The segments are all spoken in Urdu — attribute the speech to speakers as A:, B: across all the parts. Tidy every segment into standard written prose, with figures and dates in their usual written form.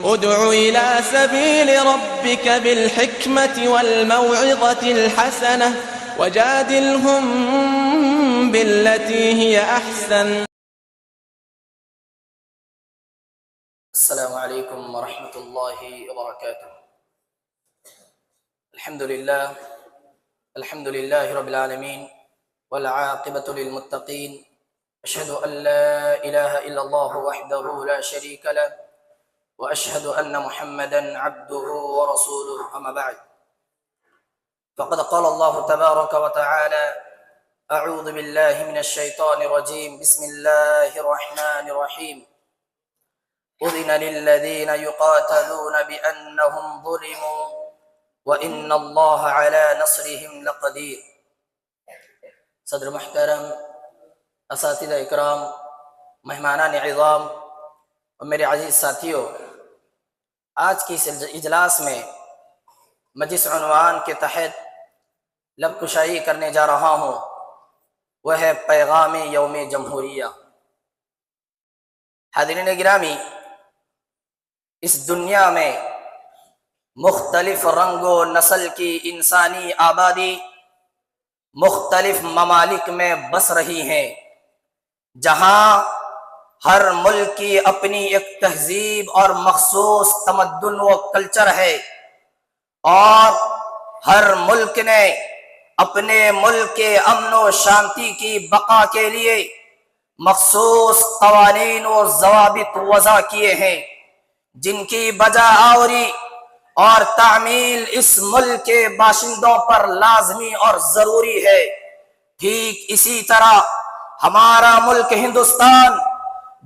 A: ادع إلى سبيل ربك بالحكمة والموعظة الحسنة وجادلهم بالتي هي أحسن.
B: السلام عليكم ورحمة الله وبركاته. الحمد لله رب العالمين والعاقبة للمتقين. أشهد أن لا إله إلا الله وحده لا شريك له وأشهد أن محمدا عبده ورسوله. أما بعد، فقد قال الله تبارك وتعالى: أعوذ بالله من الشيطان الرجيم. بسم الله الرحمن الرحيم. أذن للذين يقاتلون بأنهم ظلموا وإن الله على نصرهم لقدير. صدر محترم، اساتذہ اکرام، مہمانان عظام اور میرے عزیز ساتھیوں، آج کی اس اجلاس میں میں جس عنوان کے تحت لب کشائی کرنے جا رہا ہوں وہ ہے پیغام یوم جمہوریہ. حاضرین گرامی، اس دنیا میں مختلف رنگ و نسل کی انسانی آبادی مختلف ممالک میں بس رہی ہیں، جہاں ہر ملک کی اپنی ایک تہذیب اور مخصوص تمدن و کلچر ہے، اور ہر ملک نے اپنے ملک کے امن و شانتی کی بقا کے لیے مخصوص قوانین و ضوابط وضع کیے ہیں، جن کی بجا آوری اور تعمیل اس ملک کے باشندوں پر لازمی اور ضروری ہے. ٹھیک اسی طرح ہمارا ملک ہندوستان،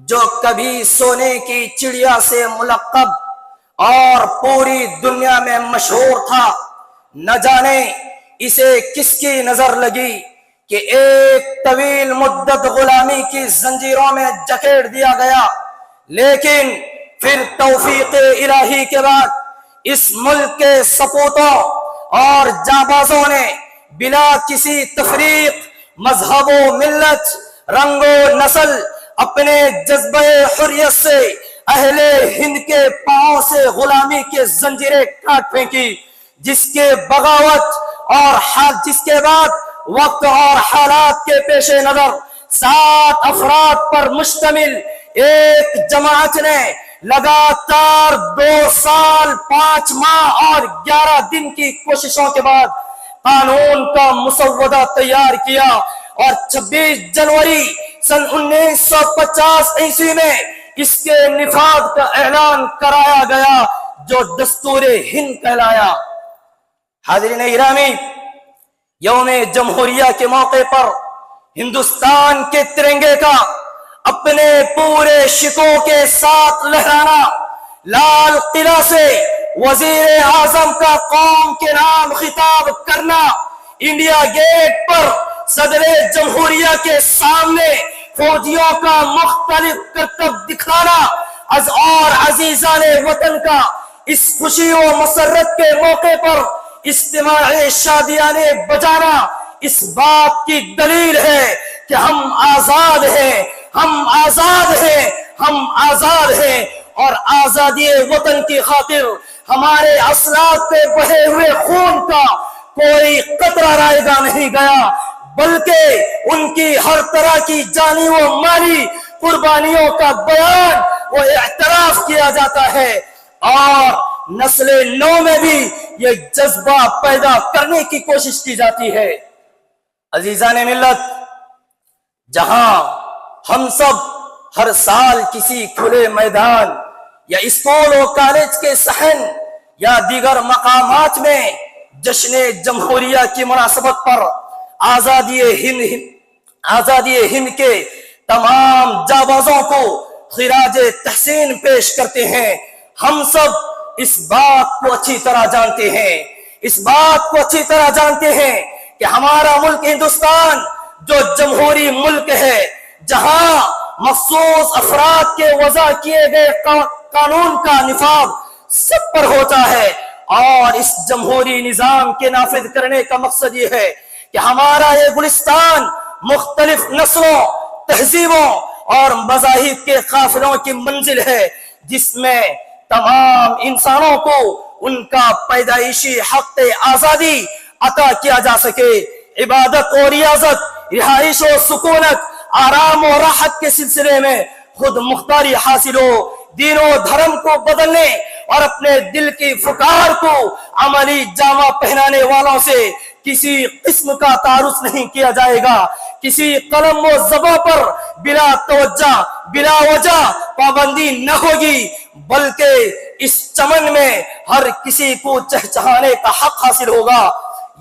B: جو کبھی سونے کی چڑیا سے ملقب اور پوری دنیا میں مشہور تھا، نہ جانے اسے کس کی نظر لگی کہ ایک طویل مدت غلامی کی زنجیروں میں جکیڑ دیا گیا، لیکن پھر توفیق الہی کے بعد اس ملک کے سپوتوں اور جانبازوں نے بلا کسی تفریق، مذہب و ملت، رنگ و نسل، اپنے جذبہ حریت سے اہل ہند کے پاؤں سے غلامی کے زنجیریں کاٹ پھینکی، جس کے بغاوت اور جس کے بعد وقت اور حالات کے پیش نظر 7 افراد پر مشتمل ایک جماعت نے لگاتار 2 سال 5 ماہ اور 11 دن کی کوششوں کے بعد قانون کا مسودہ تیار کیا، اور 26 جنوری سن 1950 عیسوی میں اس کے نفاذ کا اعلان کرایا گیا، جو دستور ہند کہلایا. حاضرین گرامی، یوم جمہوریہ کے موقع پر ہندوستان کے ترنگے کا اپنے پورے شکوہ کے ساتھ لہرانا، لال قلعہ سے وزیر اعظم کا قوم کے نام خطاب کرنا، انڈیا گیٹ پر صدر جمہوریہ کے سامنے فوجیوں کا مختلف کرتب دکھانا، اور عزیزان وطن کا اس خوشی و مسرت کے موقع پر اجتماع شادیانے بجانا اس بات کی دلیل ہے کہ ہم آزاد ہیں، ہم آزاد ہیں، ہم آزاد ہیں، اور آزادی وطن کی خاطر ہمارے اسلاف کے بہے ہوئے خون کا کوئی قطرہ رائگاں نہیں گیا، بلکہ ان کی ہر طرح کی جانی و مالی قربانیوں کا بیان و اعتراف کیا جاتا ہے، اور نسل نو میں بھی یہ جذبہ پیدا کرنے کی کوشش کی جاتی ہے. عزیزان ملت، جہاں ہم سب ہر سال کسی کھلے میدان یا اسکول و کالج کے صحن یا دیگر مقامات میں جشن جمہوریہ کی مناسبت پر آزادی ہند کے تمام جانبازوں کو خراج تحسین پیش کرتے ہیں، ہم سب اس بات کو اچھی طرح جانتے ہیں کہ ہمارا ملک ہندوستان جو جمہوری ملک ہے، جہاں مخصوص افراد کے وضع کیے گئے قانون کا نفاذ سب پر ہوتا ہے، اور اس جمہوری نظام کے نافذ کرنے کا مقصد یہ ہے کہ ہمارا یہ گلستان مختلف نسلوں، تہذیبوں اور مذاہب کے قافلوں کی منزل ہے، جس میں تمام انسانوں کو ان کا پیدائشی حق آزادی عطا کیا جا سکے، عبادت اور ریاضت، رہائش و سکونت، آرام و راحت کے سلسلے میں خود مختاری حاصل ہو، دین و دھرم کو بدلنے اور اپنے دل کی فکار کو عملی جامہ پہنانے والوں سے کسی قسم کا تعارض نہیں کیا جائے گا، کسی قلم و زباں پر بلا توجہ بلا وجہ پابندی نہ ہوگی، بلکہ اس چمن میں ہر کسی کو چہچہانے کا حق حاصل ہوگا۔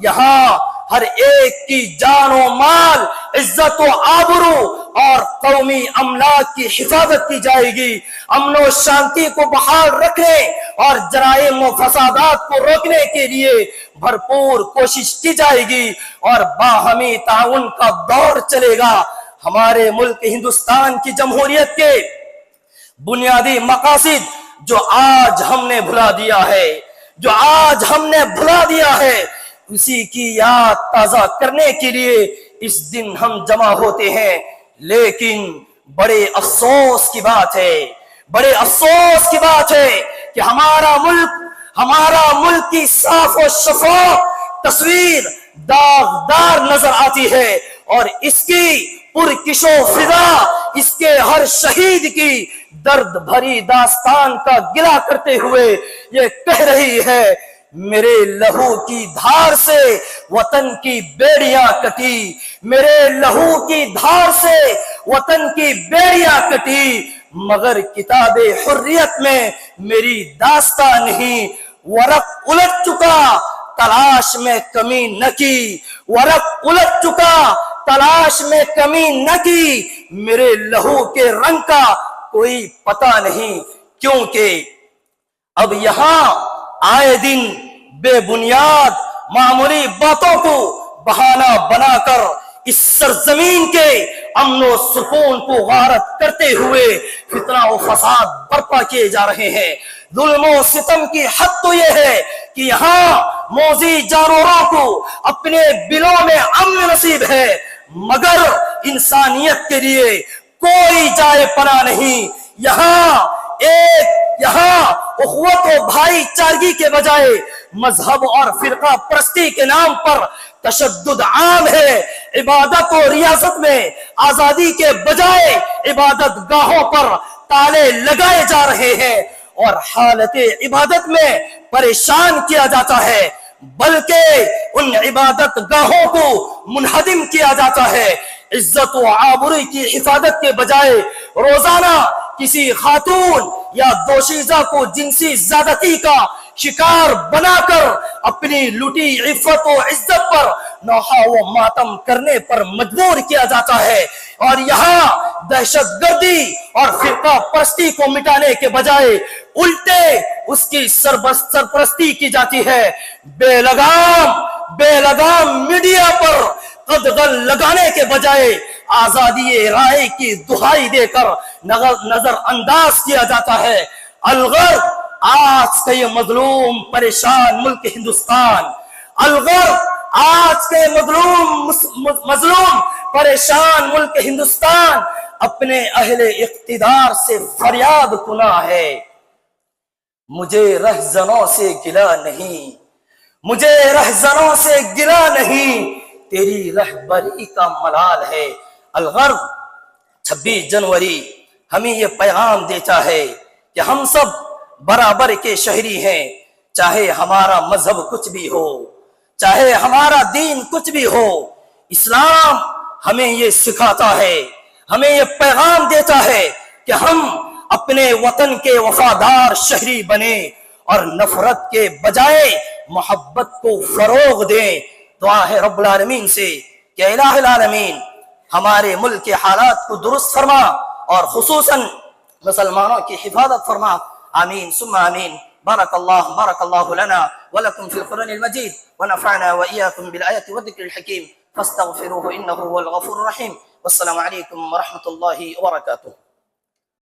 B: یہاں ہر ایک کی جان و مال، عزت و آبرو اور قومی املاک کی حفاظت کی جائے گی، امن و شانتی کو بحال رکھنے اور جرائم و فسادات کو روکنے کے لیے بھرپور کوشش کی جائے گی اور باہمی تعاون کا دور چلے گا۔ ہمارے ملک ہندوستان کی جمہوریت کے بنیادی مقاصد جو آج ہم نے بھلا دیا ہے اسی کی یاد تازہ کرنے کے لیے اس دن ہم جمع ہوتے ہیں، لیکن بڑے افسوس کی بات ہے کہ ہمارا ملک کی صاف و شفاف تصویر داغدار نظر آتی ہے اور اس کی پرکش و فضا اس کے ہر شہید کی درد بھری داستان کا گلہ کرتے ہوئے یہ کہہ رہی ہے، میرے لہو کی دھار سے وطن کی بیڑیاں کٹی، میرے لہو کی دھار سے وطن کی بیڑیاں کٹی، مگر کتاب حریت میں میری داستان نہیں، ورق الٹ چکا تلاش میں کمی نہ کی، ورق الٹ چکا تلاش میں کمی نہ کی، میرے لہو کے رنگ کا کوئی پتہ نہیں، کیونکہ اب یہاں آئے دن بے بنیاد معمولی باتوں کو بہانہ بنا کر اس سرزمین کے امن و سکون کو غارت کرتے ہوئے فتنہ و فساد برپا کیے جا رہے ہیں۔ ظلم و ستم کی حد تو یہ ہے کہ یہاں موذی جانوروں کو اپنے بلوں میں امن نصیب ہے، مگر انسانیت کے لیے کوئی جائے پناہ نہیں۔ یہاں اخوت و بھائی چارگی کے بجائے مذہب اور فرقہ پرستی کے نام پر تشدد عام ہے، عبادت و ریاضت میں آزادی کے بجائے عبادت گاہوں پر تالے لگائے جا رہے ہیں اور حالت عبادت میں پریشان کیا جاتا ہے، بلکہ ان عبادت گاہوں کو منہدم کیا جاتا ہے۔ عزت و آبروئی کی حفاظت کے بجائے روزانہ کسی خاتون یا دوشیزہ کو جنسی زیادتی کا شکار بنا کر اپنی لوٹی عفت و عزت پر نوحہ و ماتم کرنے پر مجبور کیا جاتا ہے، اور یہاں دہشت گردی اور فرقہ پرستی کو مٹانے کے بجائے الٹے اس کی سرپرستی کی جاتی ہے۔ بے لگام میڈیا پر قدغن لگانے کے بجائے آزادی رائے کی دہائی دے کر نظر انداز کیا جاتا ہے۔ الغرض آج کا یہ مظلوم پریشان ملک ہندوستان، الغرض آج کے مظلوم پریشان ملک ہندوستان اپنے اہل اقتدار سے فریاد کنا ہے، مجھے رہزنوں سے گلا نہیں، تیری رہبری کا ملال ہے۔ الغرض 26 جنوری ہمیں یہ پیغام دیتا ہے کہ ہم سب برابر کے شہری ہیں، چاہے ہمارا مذہب کچھ بھی ہو، چاہے ہمارا دین کچھ بھی ہو۔ اسلام ہمیں یہ سکھاتا ہے، ہمیں یہ پیغام دیتا ہے کہ ہم اپنے وطن کے وفادار شہری بنیں اور نفرت کے بجائے محبت کو فروغ دیں۔ دعا ہے رب العالمین سے کہ الہ العالمین ہمارے ملک کے حالات کو درست فرما اور خصوصاً مسلمانوں کی حفاظت فرما، آمین ثم آمین۔ بارک اللہ لنا ولکم فی القرآن المجید ونفعنا وإیاکم بالآیات والذکر الحکیم فاستغفروه انه هو الغفور الرحیم۔ والسلام علیکم ورحمۃ اللہ وبرکاتہ۔